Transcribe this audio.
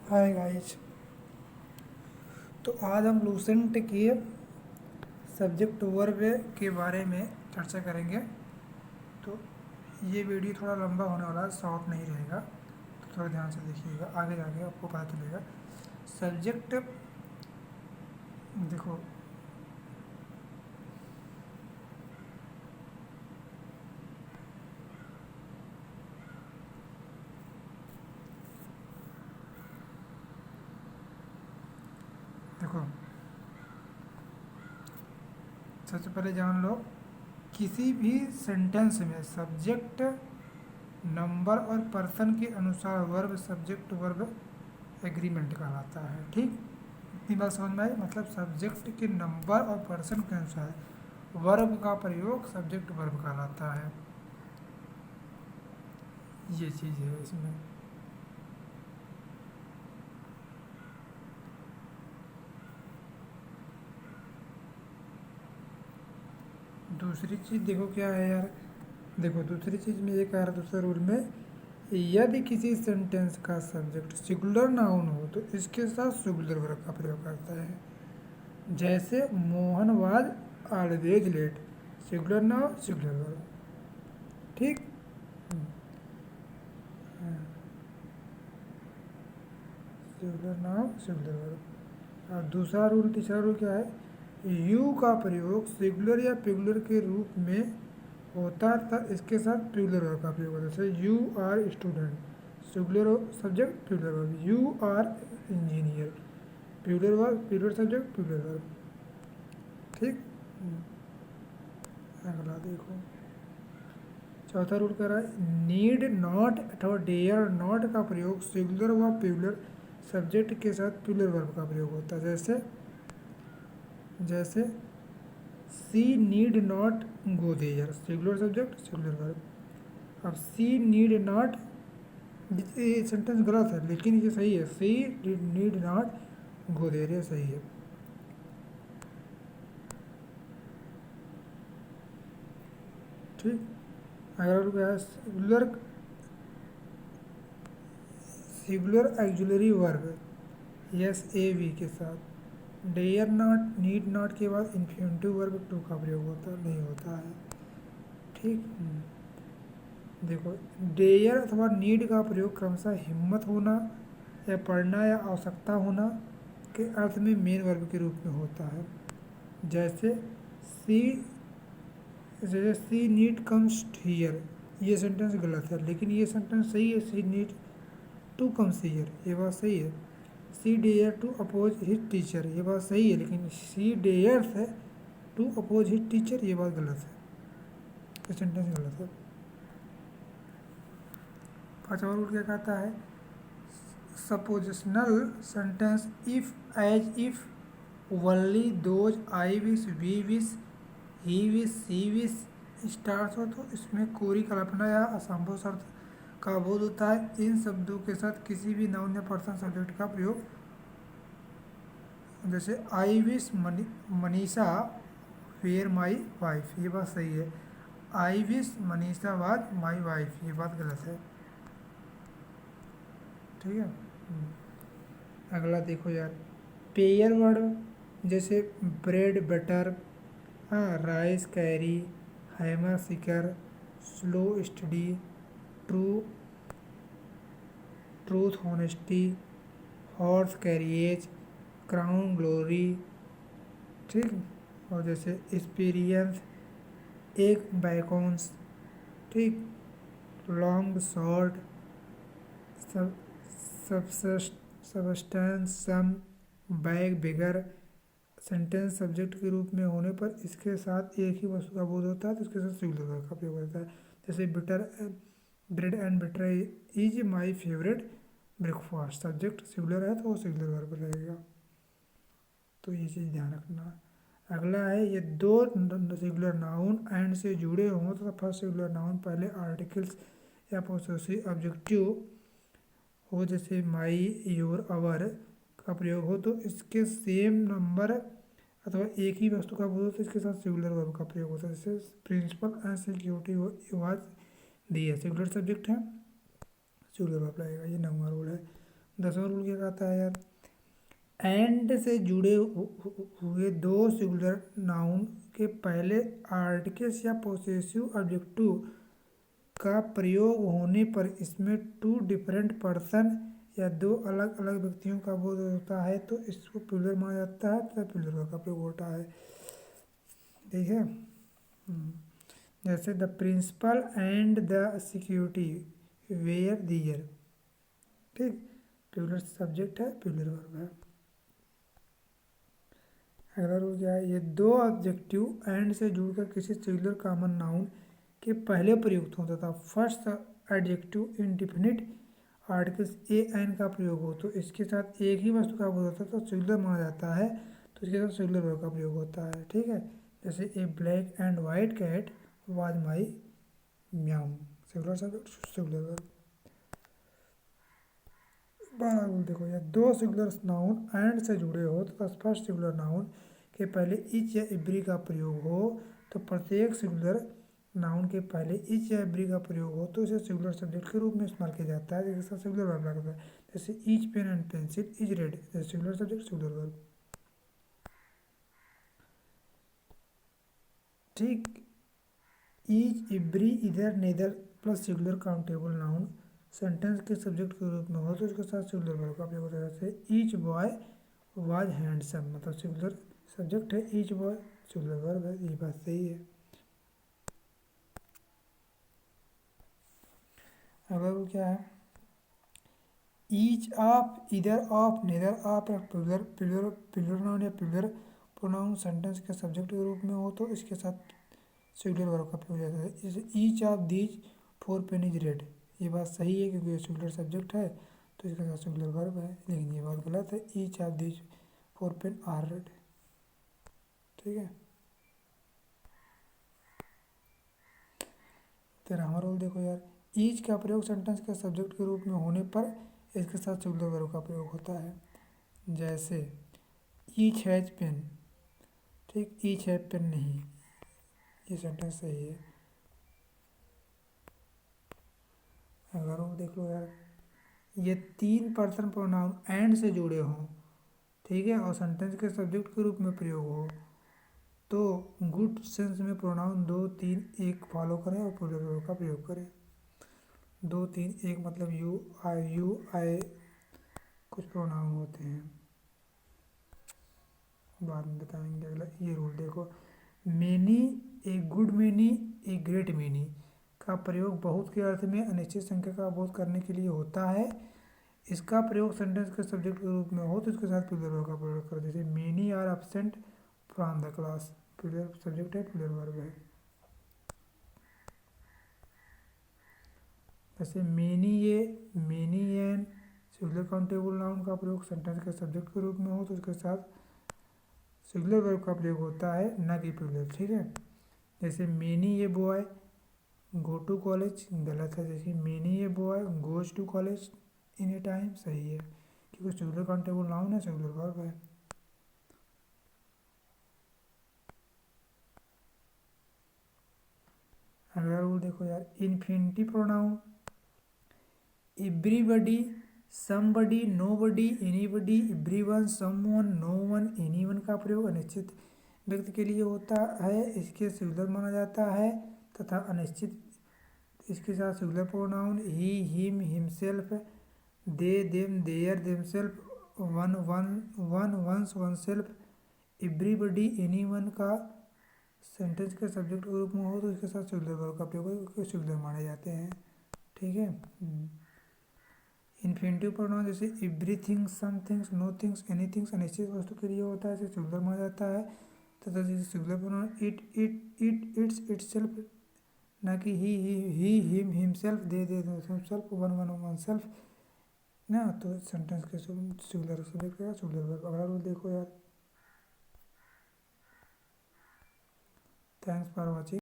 Hi guys. तो आज हम लूसेंट के सब्जेक्ट वर्ब के बारे में चर्चा करेंगे। तो ये वीडियो थोड़ा लंबा होने वाला है, शॉर्ट नहीं रहेगा, तो थोड़ा ध्यान से देखिएगा, आगे जाके आपको पता चलेगा। सब्जेक्ट देखो, देखो सबसे पहले जान लो, किसी भी सेंटेंस में सब्जेक्ट नंबर और पर्सन के अनुसार वर्ब सब्जेक्ट वर्ब एग्रीमेंट कहलाता है। ठीक, इतनी बात समझ में आई। मतलब सब्जेक्ट के नंबर और पर्सन के अनुसार वर्ब का प्रयोग सब्जेक्ट वर्ब कहलाता है। ये चीज़ है इसमें। दूसरी चीज़ देखो क्या है यार। देखो दूसरी चीज़ में ये कह रहा, दूसरे रूल में, यदि किसी सेंटेंस का सब्जेक्ट सिंगुलर नाउन हो तो इसके साथ सिंगुलर वर्ब का प्रयोग करता है। जैसे Mohan was always late, singular noun singular verb. ठीक। Singular noun singular verb. और दूसरा रूल, तीसरा रूल क्या है, यू का प्रयोग सिंगुलर या प्लूरल के रूप में होता था, इसके साथ प्लूरल वर्ब का प्रयोग होता है। जैसे you are student, singular subject plural verb. You are engineer, plural verb, plural subject plural verb. ठीक। अगला देखो, चौथा रूल कह रहा है, नीड नॉट अथवा डेयर नॉट का प्रयोग सिंगुलर व प्लूरल सब्जेक्ट के साथ प्लूरल वर्ब का प्रयोग होता है। जैसे जैसे she need not go there, singular subject singular verb. अब सी नीड नॉट, ये सेंटेंस गलत है लेकिन ये सही है। She need not go there, ये सही है। ठीक। अगर क्या है, singular auxiliary verb S A V के साथ डेयर नॉट नीड नॉट के बाद इन्फिनेटिव वर्ब टू का प्रयोग होता नहीं होता है। ठीक। देखो, डेयर अथवा नीड का प्रयोग क्रमशः हिम्मत होना या पढ़ना या आवश्यकता होना के अर्थ में मेन वर्ब के रूप में होता है। जैसे सी जैसे सी नीड कम्स हियर, ये सेंटेंस गलत है लेकिन ये सेंटेंस सही है। She need to comes here, ये बात सही है। She dare to oppose his teacher, ये बात सही है लेकिन सी डेयर्स है टू अपोज हिज टीचर, ये बात गलत है, ये सेंटेंस गलत है। पांचवा रूल क्या कहता है, suppositional sentence if as if only those I wish we wish he wish she wish start हो तो इसमें कोरी कल्पना या असंभव शर्त का बोध होता है। इन शब्दों के साथ किसी भी नाउन या पर्सन सब्जेक्ट का प्रयोग, जैसे I wish Manisha were my wife, ये बात सही है। I wish Manisha was my wife, ये बात गलत है। ठीक है। अगला देखो यार, पेयर वर्ड जैसे ब्रेड बटर, हाँ, rice curry, hammer sickle, slow study, true truth honesty, horse carriage, crown glory. ठीक। और जैसे एक्सपीरियंस, एक बैकॉन्स। ठीक। Long short, substance sum, bag bigger. Sentence subject के रूप में होने पर इसके साथ एक ही वस्तु का बोध होता है तो इसके साथ सिंगुलर वर्ब का प्रयोग होता है। जैसे bitter bread and butter is my favourite breakfast, subject singular है तो वो सिंगुलर वर्ब रहेगा। तो ये चीज़ ध्यान रखना। अगला है, ये दो सिंगुलर नाउन एंड से जुड़े हों तो फर्स्ट सिंगुलर नाउन पहले आर्टिकल्स या पोसेसिव ऑब्जेक्टिव हो, जैसे माई योर आवर का प्रयोग हो तो इसके सेम नंबर अथवा एक ही वस्तु का बोध हो तो इसके साथ सिंगुलर वर्ब का प्रयोग होता है। जैसे प्रिंसिपल एंड सिक्योरिटी वाज दिए, सिंगुलर सब्जेक्ट है, सिंगुलर वर्ब लगेगा। ये 9वां रूल है। 10वां रूल क्या कहता है यार, एंड से जुड़े हुए दो सिंगुलर नाउन के पहले आर्टिकल्स या पोसेसिव ऑब्जेक्टिव का प्रयोग होने पर इसमें टू डिफरेंट पर्सन या दो अलग अलग व्यक्तियों का बोध होता है तो इसको प्लूरल माना जाता है तथा प्लूरल का प्रयोग होता है। ठीक है। जैसे the principal and the security were there. ठीक, प्लूरल सब्जेक्ट है, प्लूरल वर्ब है। अगला रूल क्या है, ये दो ऑब्जेक्टिव एंड से जुड़कर किसी सिंगुलर कॉमन नाउन के पहले प्रयुक्त होता था first adjective indefinite articles A N का प्रयोग हो तो इसके साथ एक ही वस्तु का बोध होता है तो सिंगुलर माना जाता है, तो इसके साथ सिंगुलर वर्ब का प्रयोग होता है। ठीक है, जैसे a black and white cat was my meow, singular subject singular verb. 12 rule देखो, या दो सिंगुलर नाउन एंड से जुड़े हो तो फर्स्ट सिंगुलर नाउन के पहले इच या एवरी का प्रयोग हो तो प्रत्येक सिंगुलर नाउन के पहले इच या एवरी का प्रयोग हो तो इसे सिंगुलर सब्जेक्ट के रूप में इस्तेमाल किया जाता है, जिसका सिंगुलर वर्ब लगता है। जैसे each pen and pencil is red, जैसे सिंगुलर सब्जेक्ट सिंगुलर वर्ब। ठीक, each every either neither plus singular countable noun sentence के सब्जेक्ट के रूप में हो तो इसके साथ सिंगुलर वर्ब का प्रयोग होता है। जैसे ईच बॉय वाज हैंडसम, मतलब सिंगुलर सब्जेक्ट है, ईच बॉय सिंगुलर वर्ब है, ये बात सही है। अगर वो क्या है, each of either of neither of plural plural plural noun या प्लूरल प्रोनाउन सेंटेंस के सब्जेक्ट के रूप में हो तो इसके साथ सिंगुलर वर्ब का प्रयोग होता है। जैसे each of these four pen is red, ये बात सही है क्योंकि ये सिंगुलर सब्जेक्ट है तो इसके साथ सिंगुलर वर्ब है, लेकिन ये बात गलत है, each of these four pen are red. ठीक है, 13वां रूल देखो यार, ईच का प्रयोग सेंटेंस के सब्जेक्ट के रूप में होने पर इसके साथ सिंगुलर वर्ब का प्रयोग होता है। जैसे ईच हैज पेन, ठीक, ईच हैव पेन नहीं, ये सेंटेंस सही है। अगर वो देख लो यार, ये तीन पर्सन प्रोनाउन एंड से जुड़े हों, ठीक है, और सेंटेंस के सब्जेक्ट के रूप में प्रयोग हो तो गुड सेंस में प्रोनाउन 2 3 1 फॉलो करें और प्लूरल वर्ब का प्रयोग करें। 2 3 1 मतलब यू आई कुछ प्रोनाउन होते हैं, बाद में बताएंगे। अगला ये रूल देखो, many a good many a great many का प्रयोग बहुत के अर्थ में अनिश्चित संख्या का बोध करने के लिए होता है। इसका प्रयोग सेंटेंस के सब्जेक्ट के रूप में हो तो इसके साथ प्लूरल वर्ब का प्रयोग कर, जैसे many are absent from the class, plural subject है, प्लूरल वर्ब है। जैसे many an singular countable noun का प्रयोग सेंटेंस के सब्जेक्ट के रूप में हो तो उसके साथ सिंगुलर वर्ब का प्रयोग होता है, न कि प्लूरल। ठीक है, जैसे many a boy go to college, गलत है। जैसे many a boy goes to college in a time, सही है क्योंकि सिंगुलर काउंटेबल नाउन है, सिंगुलर वर्ब है। अगला रूल देखो यार, infinitive pronoun everybody somebody nobody anybody everyone someone no one anyone का प्रयोग अनिश्चित व्यक्ति के लिए होता है, इसके सिंगुलर माना जाता है तथा अनिश्चित इसके साथ सिंगुलर प्रोनाउन ही him himself they them their themself one one one once oneself everybody anyone का सेंटेंस के सब्जेक्ट के रूप में हो तो इसके साथ सिंगुलर वर्ब का प्रयोग क्योंकि सिंगुलर माने जाते हैं। ठीक है, इन्फिनिटिव प्रोनाउन जैसे everything some things no things anythings अनिश्चित वस्तु के लिए होता है, इसे सिंगुलर माना जाता है तथा जैसे singular pronoun it its itself, ना कि he him himself they himself one one oneself ना, तो सेंटेंस के सिंगुलर सब्जेक्ट का सिंगुलर वर्ब। अगला रूल देखो यार, थैंक्स फॉर वॉचिंग।